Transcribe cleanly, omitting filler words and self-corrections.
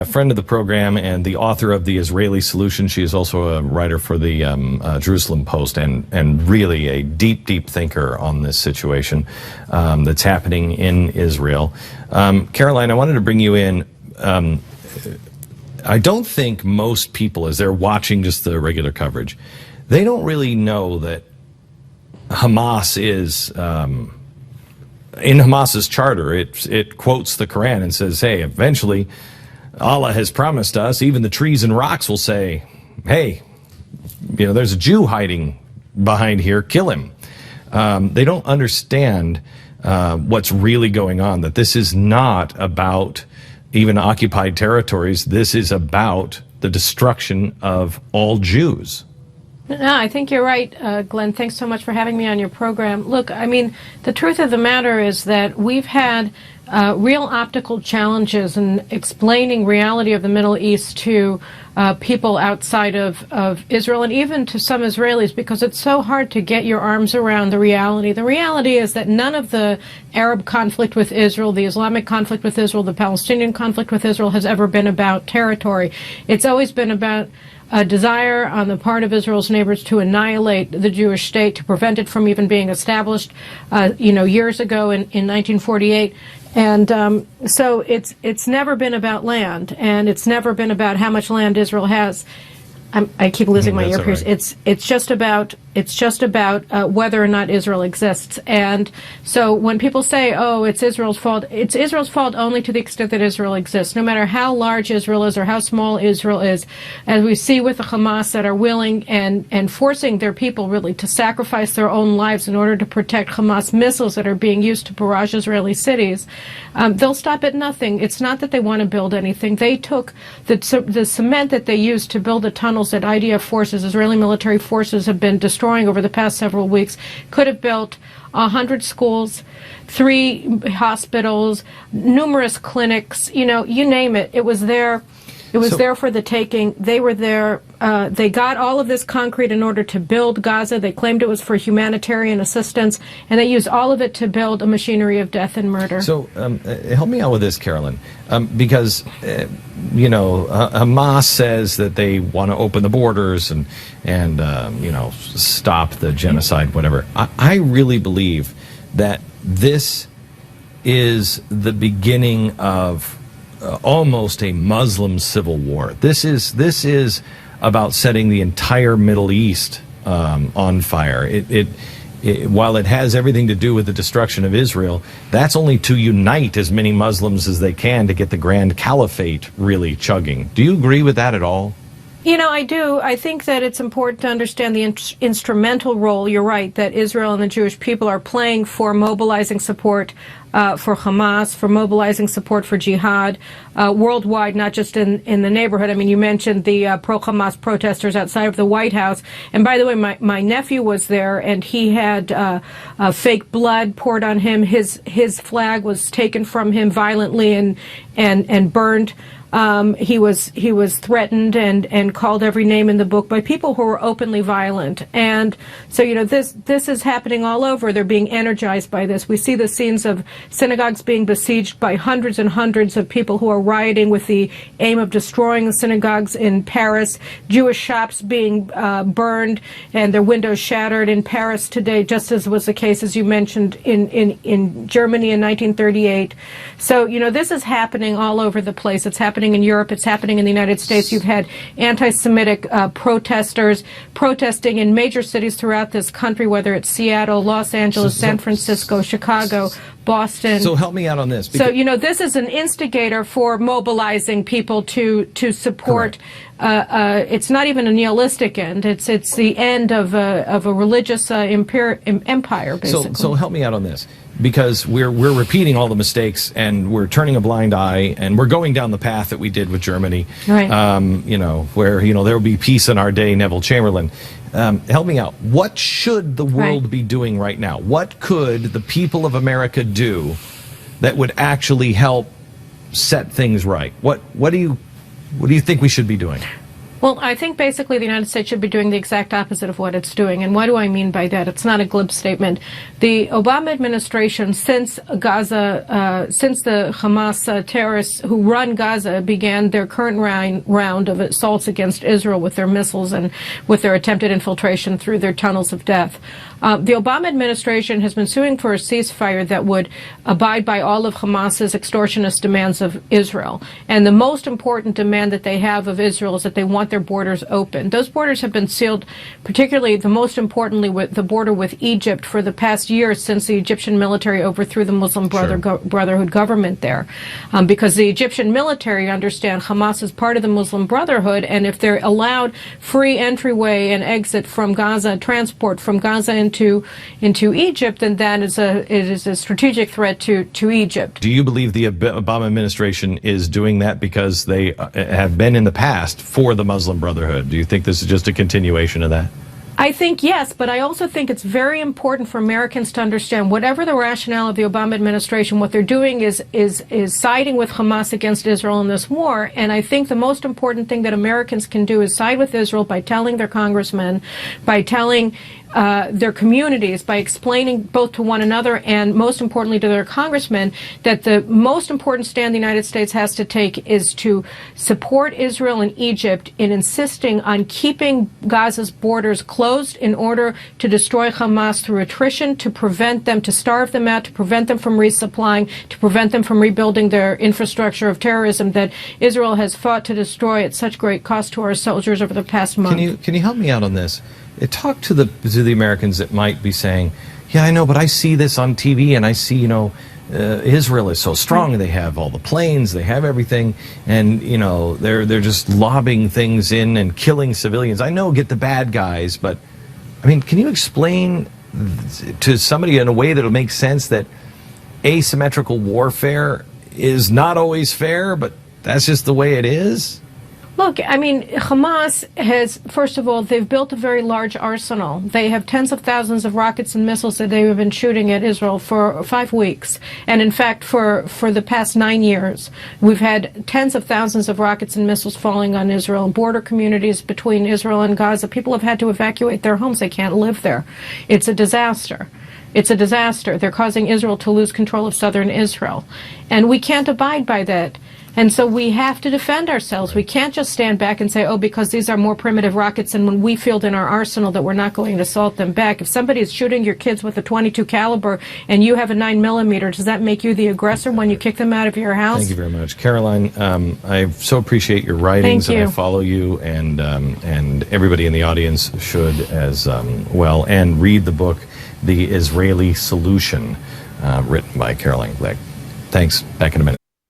A friend of the program and the author of The Israeli Solution. She is also a writer for the Jerusalem Post and really a deep, deep thinker on this situation that's happening in Israel. Caroline, I wanted to bring you in. I don't think most people, as they're watching just the regular coverage, they don't really know that Hamas is, in Hamas's charter, it quotes the Quran and says, hey, eventually Allah has promised us, even the trees and rocks will say, hey, there's a Jew hiding behind here, kill him. They don't understand what's really going on, that this is not about even occupied territories. This is about the destruction of all Jews. No, I think you're right, Glenn. Thanks so much for having me on your program. Look, I mean, the truth of the matter is that we've had real optical challenges in explaining reality of the Middle East to people outside of Israel and even to some Israelis, because it's so hard to get your arms around the reality. The reality is that none of the Arab conflict with Israel, the Islamic conflict with Israel, the Palestinian conflict with Israel has ever been about territory. It's always been about a desire on the part of Israel's neighbors to annihilate the Jewish state, to prevent it from even being established, years ago in 1948. And so it's never been about land, and it's never been about how much land Israel has. I keep losing my earpiece. Right. It's just about whether or not Israel exists. And so when people say, "Oh, it's Israel's fault," it's Israel's fault only to the extent that Israel exists. No matter how large Israel is or how small Israel is, as we see with the Hamas that are willing and forcing their people really to sacrifice their own lives in order to protect Hamas missiles that are being used to barrage Israeli cities, they'll stop at nothing. It's not that they want to build anything. They took the cement that they used to build the tunnels that IDF forces, Israeli military forces, have been destroying over the past several weeks, could have built 100 schools, 3 hospitals, numerous clinics, you name it. It was there. It was there for the taking. They were there. They got all of this concrete in order to build Gaza. They claimed it was for humanitarian assistance, and they used all of it to build a machinery of death and murder. So help me out with this, Carolyn, because, Hamas says that they want to open the borders and stop the genocide, whatever. I really believe that this is the beginning of almost a Muslim civil war. This is about setting the entire Middle East on fire. While it has everything to do with the destruction of Israel, that's only to unite as many Muslims as they can to get the Grand Caliphate really chugging. Do you agree with that at all? I do. I think that it's important to understand the instrumental role, you're right, that Israel and the Jewish people are playing for mobilizing support for Hamas, for mobilizing support for jihad worldwide, not just in the neighborhood. I mean, you mentioned the pro-Hamas protesters outside of the White House. And by the way, my nephew was there, and he had fake blood poured on him. His flag was taken from him violently and burned. He was threatened and called every name in the book by people who were openly violent. And so, this is happening all over. They're being energized by this. We see the scenes of synagogues being besieged by hundreds and hundreds of people who are rioting with the aim of destroying the synagogues in Paris, Jewish shops being burned and their windows shattered in Paris today, just as was the case, as you mentioned, in Germany in 1938. So, this is happening all over the place. It's happening in Europe. It's happening in the United States. You've had anti-Semitic protesters protesting in major cities throughout this country, whether it's Seattle, Los Angeles, San Francisco, Chicago, Boston. So help me out on this. So, this is an instigator for mobilizing people to support. It's not even a nihilistic end. It's the end of a religious empire, basically. So help me out on this, because we're repeating all the mistakes and we're turning a blind eye and we're going down the path that we did with Germany. Right. Where there will be peace in our day, Neville Chamberlain. Help me out. What should the world be doing right now? What could the people of America do that would actually help set things right? What do you think we should be doing? Well, I think basically the United States should be doing the exact opposite of what it's doing. And what do I mean by that? It's not a glib statement. The Obama administration, since Gaza, since the Hamas terrorists who run Gaza began their current round of assaults against Israel with their missiles and with their attempted infiltration through their tunnels of death, the Obama administration has been suing for a ceasefire that would abide by all of Hamas's extortionist demands of Israel. And the most important demand that they have of Israel is that they want their borders open. Those borders have been sealed, particularly the most importantly with the border with Egypt for the past year since the Egyptian military overthrew the Muslim Brotherhood government there. Because the Egyptian military understand Hamas is part of the Muslim Brotherhood, and if they're allowed free entryway and exit from Gaza, transport from Gaza into Egypt, then that is a strategic threat to Egypt. Do you believe the Obama administration is doing that because they have been in the past for the Muslim Brotherhood? Do you think this is just a continuation of that? I think yes, but I also think it's very important for Americans to understand whatever the rationale of the Obama administration, what they're doing is siding with Hamas against Israel in this war. And I think the most important thing that Americans can do is side with Israel by telling their congressmen, by telling their communities, by explaining both to one another and most importantly to their congressmen that the most important stand the United States has to take is to support Israel and Egypt in insisting on keeping Gaza's borders closed in order to destroy Hamas through attrition, to prevent them, to starve them out, to prevent them from resupplying, to prevent them from rebuilding their infrastructure of terrorism that Israel has fought to destroy at such great cost to our soldiers over the past month. Can you help me out on this? Talk to the Americans that might be saying, yeah, I know, but I see this on TV and I see, Israel is so strong. They have all the planes, they have everything, and, they're just lobbing things in and killing civilians. I know, get the bad guys, but, I mean, can you explain to somebody in a way that'll make sense that asymmetrical warfare is not always fair, but that's just the way it is? Look, I mean, Hamas has, first of all, they've built a very large arsenal. They have tens of thousands of rockets and missiles that they have been shooting at Israel for 5 weeks. And in fact, for the past 9 years, we've had tens of thousands of rockets and missiles falling on Israel. Border communities between Israel and Gaza, people have had to evacuate their homes. They can't live there. It's a disaster. It's a disaster. They're causing Israel to lose control of southern Israel. And we can't abide by that. And so we have to defend ourselves. We can't just stand back and say, oh, because these are more primitive rockets and when we field in our arsenal that we're not going to assault them back. If somebody is shooting your kids with a .22 caliber and you have a 9mm, does that make you the aggressor when you kick them out of your house? Thank you very much. Caroline, I so appreciate your writings. Thank you. And I follow you, and everybody in the audience should as well. And read the book, The Israeli Solution, written by Caroline Glick. Thanks. Back in a minute.